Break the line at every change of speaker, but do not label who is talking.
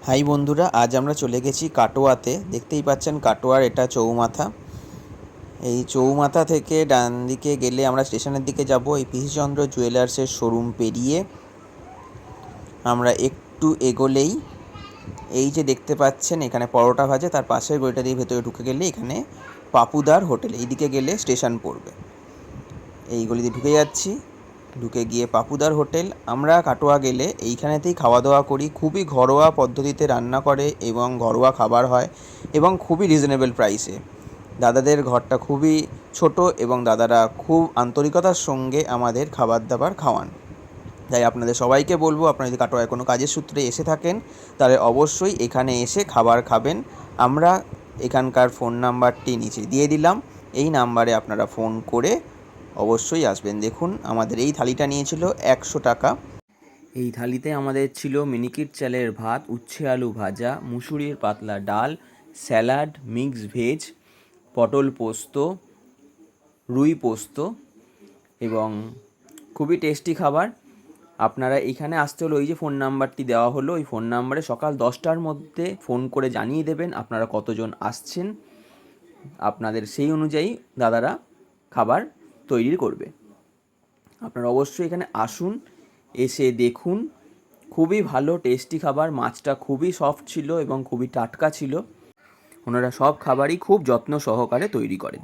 High বন্ধুরা, আজ আমরা চলে গেছি কাটোয়াতে। দেখতেই পাচ্ছেন কাটোয়ার এটা চৌমাথা। এই চৌমাথা থেকে ডান দিকে গেলে আমরা স্টেশনের দিকে যাব। এই পিসিচন্দ্র জুয়েলার্সের শোরুম পেরিয়ে আমরা একটু এগোলেই এই যে দেখতে পাচ্ছেন এখানে পরোটা ভাজে, তার পাশের গলিটা দিয়ে ভেতরে ঢুকে গেলে এখানে পাপুদার হোটেল, এইদিকে গেলে স্টেশন পড়বে। এই গলিতে ঢুকে যাচ্ছি, ঢুকে গিয়ে পাপুদার হোটেল। আমরা কাটোয়া গেলে এইখানেতেই খাওয়া দাওয়া করি। খুবই ঘরোয়া পদ্ধতিতে রান্না করে এবং ঘরোয়া খাবার হয় এবং খুবই রিজনেবল প্রাইসে। দাদাদের ঘরটা খুবই ছোট এবং দাদারা খুব আন্তরিকতার সঙ্গে আমাদের খাবার দাবার খাওয়ান। তাই আপনাদের সবাইকে বলবো, আপনারা যদি কাটোয়ায় কোনো কাজের সূত্রে এসে থাকেন তাহলে অবশ্যই এখানে এসে খাবার খাবেন। আমরা এখানকার ফোন নাম্বারটি নিচে দিয়ে দিলাম, এই নাম্বারে আপনারা ফোন করে অবশ্যই আসবেন। দেখুন আমাদের এই থালিটা নিয়েছিল 100 টাকা। এই থালিতে আমাদের ছিল মিনিকিট চালের ভাত, উচ্ছে আলু ভাজা, মুসুরির পাতলা ডাল, স্যালাড, মিক্স ভেজ, পটল পোস্ত, রুই পোস্ত এবং খুবই টেস্টি খাবার। আপনারা এখানে আসতে হলে ওই যে ফোন নাম্বারটি দেওয়া হলো, ওই ফোন নাম্বারে সকাল 10টার মধ্যে ফোন করে জানিয়ে দেবেন আপনারা কতজন আসছেন। আপনাদের সেই অনুযায়ী দাদারা খাবার তৈরি করবে। আপনারা অবশ্যই এখানে আসুন, এসে দেখুন। খুবই ভালো টেস্টি খাবার। মাছটা খুবই সফট ছিল এবং খুবই টাটকা ছিল। ওনারা সব খাবারই খুব যত্ন সহকারে তৈরি করেন।